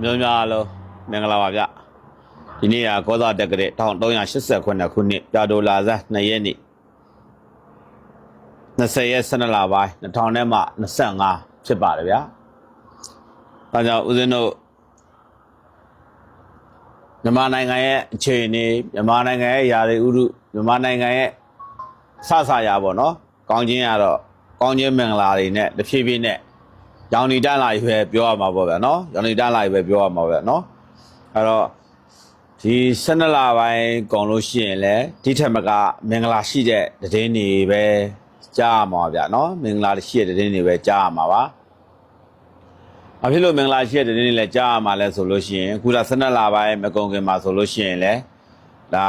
မျိုးများလို့မင်္ဂလာပါဗျဒီနေ့ကကောသာတက်ကတဲ့1389ခုနှစ်ပြတိုလာဇန်2ရက်နေ့20ရက်12လပိုင်း2000နဲ့မှ25ဖြစ်ပါတယ်ဗျာဒါကြောင့်ဦးဇင်းတို့မြန်မာနိုင်ငံရဲ့အခြေအနေမြန်မာနိုင်ငံရဲ့ယာရီဥရုမြန်မာနိုင်ငံရဲ့ဆဆရာပေါ့နော်ကောင်းခြင်းကတော့ကောင်းခြင်းမင်္ဂလာတွေနဲ့တဖြည်းဖြည်းနဲ့ရောင်နေတန်းလာပဲပြောရမှာပေါ့ဗျာနော်ရောင်နေတန်းလာပဲပြောရမှာဗျာနော်အဲ့တော့ဒီ12လပိုင်းကုန်လို့ရှိရင်လည်းဒီထက်မကမင်္ဂလာရှိတဲ့တည်င်းတွေပဲကြားရမှာဗျာနော်မင်္ဂလာရှိတဲ့တည်င်းတွေပဲကြားရမှာပါအဖြစ်လို့မင်္ဂလာရှိတဲ့တည်င်းတွေလည်းကြားရမှာလဲဆိုလို့ရှိရင်အခုဒါ12လပိုင်းမကုန်ခင်မှာဆိုလို့ရှိရင်လည်းဒ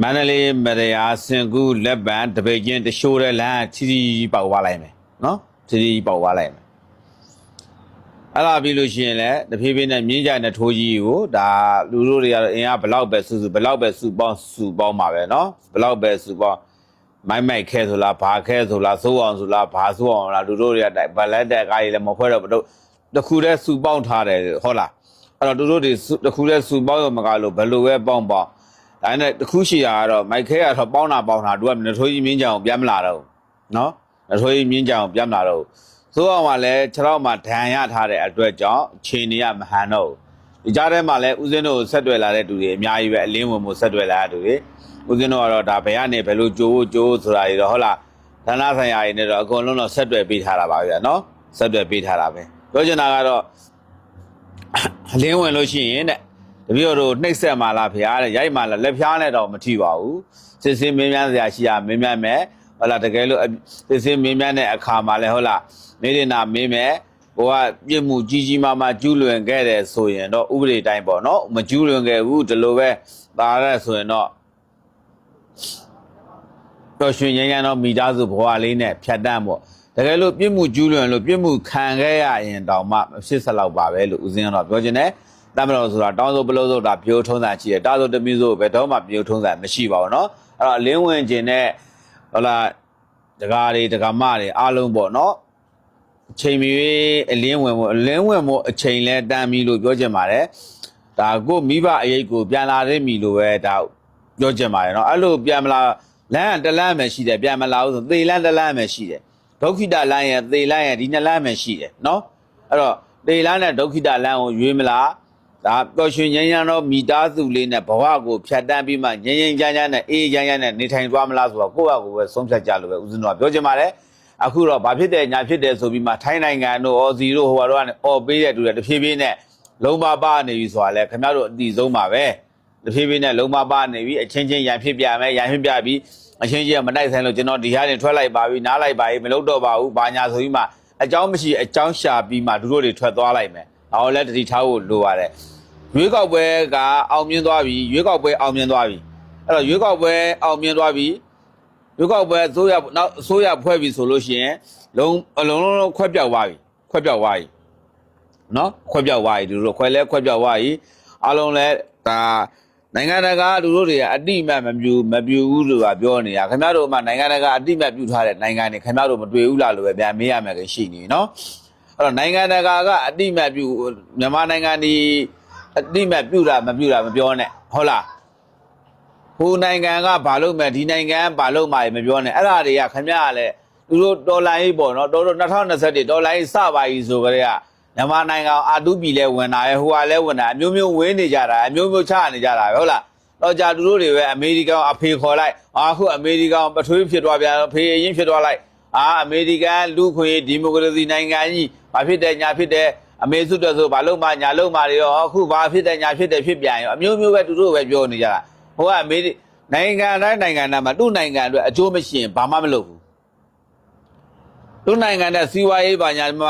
ါမန္တလေးမရယာစင်ကူလက်ပံတပိတ်ချင်းတရှိုးတဲ့လမ်းချီပေါက်သွားလိုက်မယ်နော်ချီပေါက်သွားလိုက်မယ်အဲ့ဒါပြီးလို့ရှိရင်လည်းတဖြည်းဖြည်းနဲ့မြင်းကြတဲ့ထိုးကြီးကိုဒါလူတို့တွေကတော့အင်အားဘလောက်ပဲစုဘလောက်ပဲစုပေါင်းပါပဲနော်ဘလောက်ပဲစုပေါင်းမိုက်ခဲဆိုလားဘာခဲဆိုလားစိုးအောင်ဆိုလားဘာစိုးအောင်လားလူတို့တွေကဗလက်တက်ကားကြီးလည်းမဖွဲတော့ဘူးတခုတည်းစုပေါင်းထားတယ်ဟုတ်လားအဲ့တော့တို့တွေတခုတည်းစုပေါင်းရမကလို့ဘယ်လိုပဲပေါင်းဒါနဲ့တခုရှိတာကတော့မိုက်ခဲကတော့ပေါင်းတာသူကနထိုးကြီးမြင်းကြအောင်ပြန်မလာတော့နော်နထိုးကြီးမြင်းကြအောင်ပြန်မလာတော့စိုးအောင်ကလည်းခြေထောက်မှာဒဏ်ရထားတဲ့အတွက်ကြောင့်ခြေနေရမဟန်တော့ဒီကြားထဲမှာလည်းဦးဇင်းတို့ဆက်တွေ့လာတဲ့သူတွေအများကြီးပဲအလင်းဝင်မှုဆက်တွေ့လာတဲ့သူတွေဦးဇင်းတို့ကတော့ဒါဘယ်ကနေဘယ်လိုကြိုးဆိုတာတွေတော့ဟုတ်လားဌာနဆိုင်ရာတွေနဲ့တော့အကုန်လုံးတော့ဆက်တွေ့ပေးထားတာပါဗျာနော်ဆက်တွေ့ပေးထားတာပဲပြောချင်တာကတော့အလင်းဝင်လို့ရှိရင်တဲ့တပည့်တော်တို့နှိပ်ဆက်မှလားဖျားတဲ့ရိုက်မှလားလက်ဖျားနဲ့တော့မထိပါဘူးစစ်စင်းမင်းများစရာရှိရမင်းများမယ်ဟုတ်လားတကယ်လို့စစ်စင်းမင်းများတဲ့အခါမှာလဲဟုတ်လားနေရနာမင်းမယ်ဟိုကပြစ်မှုကြီးမားမားကျူးလွန်ခဲ့တယ်ဆိုရင်တော့ဥပဒေတိုင်းပေါ့နော်မကျူးလွန်ခဲ့ဘူးဒီလိုပဲပါရဲဆိုရင်တော့တော့ရှင်ရန်တော့မိသားစုဘဝလေးနဲ့ဖြတ်တန်းပေါ့တကယ်လို့ပြစ်မှုကျူးလွန်လို့ပြစ်မှုခံခဲ့ရရင်တောင်မှဖြစ်ဆက်လောက်ပါပဲလို့ဦးဇင်းကတော့ပြောချင်တယ်တမတော်ဆိုတာတောင်းဆိုပလို့ဆိုတာပြိုးထုံးစံရှိတယ်တာဆိုတမီးဆိုဘယ်တော့မှပြိုးထုံးစံမရှိပါဘူးเนาะအဲ့တော့အလင်းဝင်ခြင်းနဲ့ဟုတ်လားဒကာတွေဒကာမတွေအားလုံးပေါ့เนาะအချိန်မီအလင်းဝင်ဖို့အချိန်လဲတန်းပြီလို့ပြောချင်ပါတယ်ဒါကိုမိဘအရေးကိုပြန်လာတဲ့မိလို့ပဲဒါပြောချင်ပါတယ်เนาะအဲ့လိုပြန်မလာလမ်းတလမ်းပဲရှိတယ်ပြန်မလာဘူးဆိုသေလမ်းတလမ်းပဲရှိတယ်ဒုက္ခိတလမ်းရဲ့သေလမ်းရဲ့ဒီနှစ်လမ်းပဲရှိတယ်เนาะအဲ့တော့သေလမ်းနဲ့ဒုက္ခိတလမ်းကိုရွေးမလားဒါပျော်ရွှင်ငြိမ်းချမ်းသောမိသားစုလေးနဲ့ဘဝကိုဖြတ်တန်းပြီးမှငြိမ်းချမ်းနဲ့အေးချမ်းနဲ့နေထိုင်သွားမလားဆိုတော့ကိုယ့်အကူပဲဆုံးဖြတ်ကြလို့ပဲဦးဇင်းတို့ကပြောချင်ပါတယ်အခုတော့ဘာဖြစ်တယ်ညာဖြစ်တယ်ဆိုပြီးမှထိုင်းနိုင်ငံတို့အော်စီတို့ဟိုကတော့အော်ပေးတဲ့တူတယ်တဖြည်းဖြည်းနဲ့လုံးပါနေပြီဆိုတာလဲခင်ဗျားတို့အတိဆုံးပါပဲတဖြည်းဖြည်းနဲ့လုံးပါနေပြီအချင်းချင်းရန်ဖြစ်ပြမယ်ရန်ဖြစ်ပြပြီးအချင်းချင်းမတိုက်ဆိုင်လို့ကျွန်တော်ဒီဟာတွေထွက်လိုက်ပါပြီနားလိုက်ပါပြီမလုပ်တော့ပါဘူးဘာညာဆိုပြီးမှအကြောင်းမရှိအကြောင်းရှာပြီးမှတို့တွေထွက်သွားလိုက်မယ်ဒါတော့လဲတတိထားဖို့လိုပါတယ်ရွေးကောက်ပွဲကအောင်မြင်သွားပြီရွေးကောက်ပွဲအောင်မြင်သွားပြီအဲ့တော့ရွေးကောက်ပွဲအောင်မြင်သွားပြီရွေးကောက်ပွဲအစိုးရဖွဲ့ပြီဆိုလို့ရှိရင်အလုံးခွဲပြောက်သွားပြီနော်ခွဲပြောက်သွားပြီသူတို့ခွဲပြောက်သွားပြီအလုံးလဲဒါနိုင်ငံတကာလူတို့တွေကအတိမတ်မပြူဘူးလို့ပြောနေတာခင်ဗျားတို့မှနိုင်ငံတကာအတိမတ်ပြူထားတဲ့နိုင်ငံတွေခင်ဗျားတို့မတွေ့ဘူးလားလို့ပဲပြန်မေးရမယ်ခင်ရှိနေနော်အဲ့တော့နိုင်ငံတကာကအတိမတ်ပြူမြန်မာနိုင်ငံဒီအတိမတ်ပြူတာမပြောနဲ့ဟုတ်လားဟိုနိုင်ငံကဘာလို့မဲ့ဒီနိုင်ငံဘာလို့မှမပြောနဲ့အဲ့ဒါတွေကခင်ဗျားကလည်းသူတို့ဒေါ်လာကြီးပေါ့နော်2021ဒေါ်လာကြီးစပါကြီးဆိုကြတဲ့ကမြန်မာနိုင်ငံအာတူပြည်လဲဝင်တာရဲ့ဟိုကလဲဝင်တာအမျိုးဝင်းနေကြတာအမျိုးချနေကြတာပဲဟုတ်လားတော့ကြာသူတို့တွေပဲအမေရိကန်အဖေခေါ်လိုက်အခုအမေရိကန်ပထွေးဖြစ်သွားပြန်ဖေးရင်ဖြစ်သွားလိုက်အမေရိကန်လူခွေဒီမိုကရေစီနိုင်ငံကြီးဘာဖြစ်တယ်ညာဖြစ်တယ်အမေစုတော်ဆိုဘာလို့မှညာလို့မှတွေရောအခုဘာဖြစ်တယ်ညာဖြစ်တယ်ဖြစ်ပြန်ရောအမျိုးပဲသူတို့ပဲပြောနေကြတာဟိုကအမေနိုင်ငံတိုင်းမှာသူ့နိုင်ငံအတွက်အကျိုးမရှိရင်ဘာမှမလုပ်ဘူးသူ့နိုင်ငံနဲ့စီးပွားရေးဘာညာမှ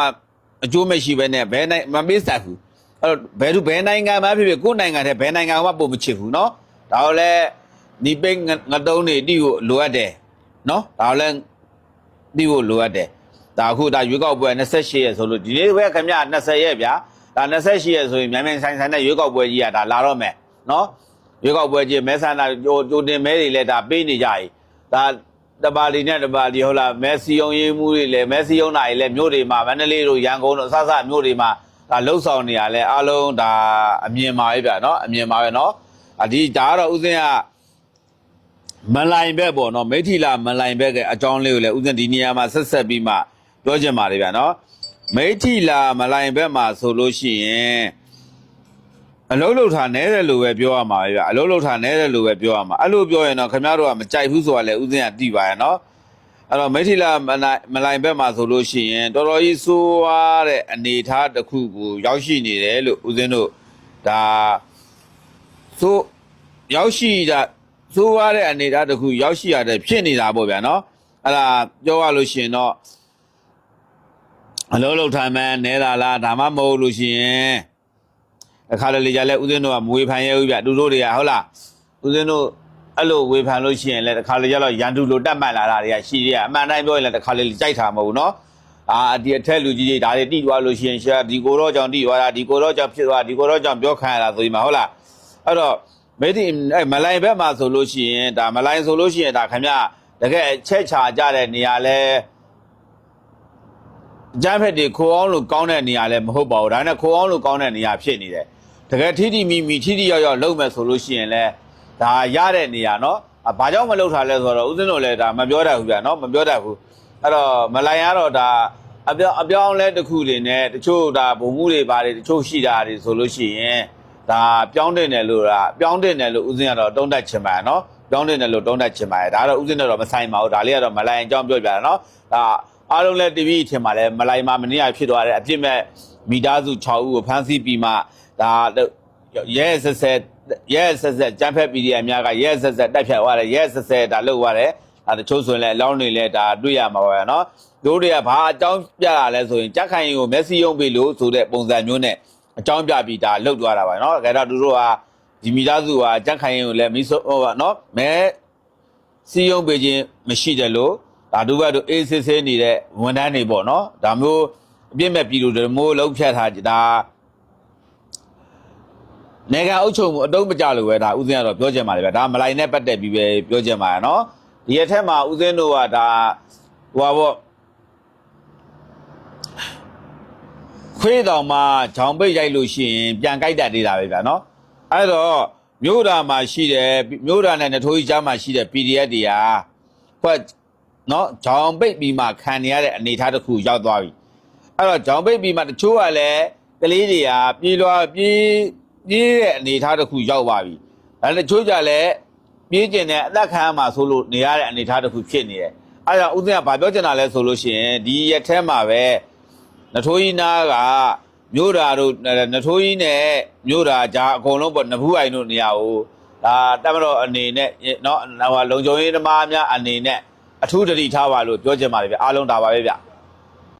အကျိုးမရှိဘဲနဲ့ဘယ်နိုင်မမေးဆက်ဘူးအဲ့တော့ဘယ်နိုင်ငံမှဖြစ်ဖြစ်ကိုယ့်နိုင်ငံတဲ့ဘယ်နိုင်ငံမှပုံမချစ်ဘူးเนาะဒါတော့လဲဒီပိတ်ငတုံးတွေတိကိုလိုအပ်တယ်เนาะဒါတော့လဲတိကိုလိုအပ်တယ်ဒါအခုဒါရွေးကောက်ပွဲ28ရက်ဆိုလို့ဒီနေ့ပဲခင်ဗျ20ရက်ဗျာဒါ28ရက်ဆိုရင်မြန်ဆိုင်တဲ့ရွေးကောက်ပွဲကြီးကဒါလာတော့မယ်เนาะရွေးကောက်ပွဲကြီးမဲဆန္ဒကြိုတင်မဲတွေလည်းဒါပေးနေကြပြီဒါတပါလီနဲ့တပါလီဟုတ်လားမဲစီယုံရေးမှုတွေလည်းမဲစီယုံတာတွေလည်းမြို့တွေမှာမန္တလေးတို့ရန်ကုန်တို့အစမြို့တွေမှာ ဒါလှုပ်ဆောင်နေရလဲအားလုံးဒါအမြင်ပါပဲဗျာနော်အမြင်ပါပဲနော်ဒီဒါကတော့ဦးစင်းကမလိုင်ဘက်ပေါ့နော်မိထီလာမလိုင်ဘက်ကအကြောင်းလေးကိုလည်းဦးစင်းဒီနေရာမှာဆက်ပြီးမှပြောချင်ပါတယ်ဗျာနော်မိထီလာမလိုင်ဘက်မှာဆိုလို့ရှိရင်အလုံးလုံးထားနဲတယ်လို့ပဲပြောရမှာပဲဗျအလုံးလုံးထားနဲတယ်လို့ပဲပြောရမှာအဲ့လိုပြောရင်တော့ခင်ဗျားတို့ကမကြိုက်ဘူးဆိုတာလည်းဦးစင်းကသိပါရဲ့နော်အဲ့တော့မိထီလာမလိုင်ဘက်မှာဆိုလို့ရှိရင်တော်တော်ကြီးဆိုးွားတဲ့အနေအထားတစ်ခုကိုရောက်ရှိနေတယ်လို့ဦးစင်းတို့ဒါဆိုရောက်ရှိတာဆိုးွားတဲ့အနေအထားတစ်ခုရောက်ရှိရတဲ့ဖြစ်နေတာပေါ့ဗျာနော်အဲ့ဒါပြောရလို့ရှိရင်တော့အလုံးလုံးထားမှန်းနဲတာလားဒါမှမဟုတ်လို့ရှိရင်အခါလေကြလဲဦးစင်းတို့ကမွေးဖန်ရဲဦးဗျသူတို့တွေကဟုတ်လားဦးစင်းတို့အဲ့လိုဝေဖန်လို့ရှိရင်လည်းတစ်ခါလေကျတော့ရန်သူလိုတက်မှန်လာတာတွေကရှိသေးရအမှန်တိုင်းပြောရင်လည်းတစ်ခါလေကြိုက်တာမဟုတ်ဘူးเนาะဒီအထက်လူကြီးတွေဒါတွေတိသွားလို့ရှိရင်ရှာဒီကိုတော့ကြောင့်တိသွားတာဒီကိုတော့ကြောင့်ဖြစ်သွားဒီကိုတော့ကြောင့်ပြောခံရတာဆိုပြီးမှဟုတ်လားအဲ့တော့မေဒီမလိုင်ဘက်မှာဆိုလို့ရှိရင်ဒါမလိုင်ဆိုလို့ရှိရင်ဒါခင်ဗျတကယ်ချက်ချာကြတဲ့နေရာလဲဂျမ်းဖက်တွေခိုးအောင်လို့ကောင်းတဲ့နေရာလဲမဟုတ်ပါဘူးဒါနဲ့ခိုးအောင်လို့ကောင်းတဲ့နေရာဖြစ်နေတယ်တကယ်ထိထိမိထိထိရောက်လုံးမဲ့ဆိုလို့ရှိရင်လဲဒါရတဲ့နေရာเนาะဘာကြောင့်မလုပ်ထားလဲဆိုတော့ဦးစင်းတို့လည်းဒါမပြောတတ်ဘူးဗျာเนาะမပြောတတ်ဘူးအဲ့တော့မလိုင်ရတော့ဒါအပြောင်းလဲတစ်ခုတွေနဲ့တချို့ဒါဘုံမှုတွေပါတယ်တချို့ရှိတာတွေဆိုလို့ရှိရင်ဒါပြောင်းတင်တယ်လို့ပြောင်းတင်တယ်လို့ဦးစင်းကတော့တုံးတက်ချင်ပါရဲ့เนาะပြောင်းတင်တယ်လို့တုံးတက်ချင်ပါရဲ့ဒါတော့ဦးစင်းတော့မဆိုင်ပါဘူးဒါလေးကတော့မလိုင်အကြောင်းပြောပြတာเนาะဒါအားလုံးလည်း TV ထင်ပါလဲမလိုင်မှာမနေ့ကဖြစ်သွားတဲ့အပြစ်မဲ့မိသားစု6ဦးကိုဖမ်းဆီးပြီးမှဒါရဲဆက်ကျန်းဖက် PDF များကရဲဆက်တက်ဖြတ်သွားတယ်ရဲဆက်ဒါလုပ်သွားတယ်တချို့ဆိုရင်လည်းအလောင်းတွေလည်းဒါတွေ့ရမှာပါပဲเนาะတို့တွေကဘာအကြောင်းပြတာလဲဆိုရင်ကြက်ခိုင်ကိုမျက်စိယုံပေးလို့ဆိုတဲ့ပုံစံမျိုးနဲ့အကြောင်းပြပြီးဒါလှုပ်သွားတာပါเนาะဒါတော့သူတို့ကဒီမိသားစုကကြက်ခိုင်ကိုလည်းမီးဆိုးเนาะမဲစီယုံပေးခြင်းမရှိတယ်လို့ဒါတို့ကတော့အေးစစ်စစ်နေတဲ့ဝန်ထမ်းတွေပေါ့เนาะဒါမျိုးအပြစ်မဲ့ပြည်သူတွေမျိုးလုံးဖြတ်ထားဒါနေကအုပ်ချုပ်မှုအတုံးမကြလို့ပဲဒါဦးစင်းကတော့ပြောချင်ပါတယ်ဗျဒါမလိုင်နဲ့ပတ်သက်ပြီးပဲပြောချင်ပါရနော်ဒီအထက်မှာဦးစင်းတို့ကဒါဟိုပါပေါ့ခွေးတောင်မှာဂျောင်ပိတ်ရိုက်လို့ရှိရင်ပြန်ကြိုက်တတ်သေးတာပဲဗျနော်အဲ့တော့မြို့ဓာမှာရှိတယ်မြို့ဓာနဲ့နထိုးကြီးကြားမှာရှိတဲ့ PDF တွေကခွက်နော်ဂျောင်ပိတ်ပြီးမှခံနေရတဲ့အနေအထားတစ်ခုရောက်သွားပြီအဲ့တော့ဂျောင်ပိတ်ပြီးမှတချို့ကလည်းကလေးတွေကပြေးတဲ့အနေအထားတစ်ခုရောက်ပါပြီ။ဒါနဲ့ချိုးကြလည်းပြေးကျင်တဲ့အသက်ခံမှာဆိုလို့နေရတဲ့အနေအထားတစ်ခုဖြစ်နေတယ်။အဲဒါဦးစင်းကဗာပြောချင်တာလဲဆိုလို့ရှိရင်ဒီရက်ထဲမှာပဲနထိုးကြီးနားကမြို့ဓာတို့နထိုးကြီးနဲ့မြို့ဓာကြားအကုန်လုံးပေါ့နဘူးအိုင်တို့နေရာကိုဒါတက်မတော်အနေနဲ့เนาะလုံခြုံရေးသမားများအနေနဲ့အထူးတတိထားပါလို့ပြောချင်ပါတယ်ဗျအားလုံးဒါပါပဲဗျ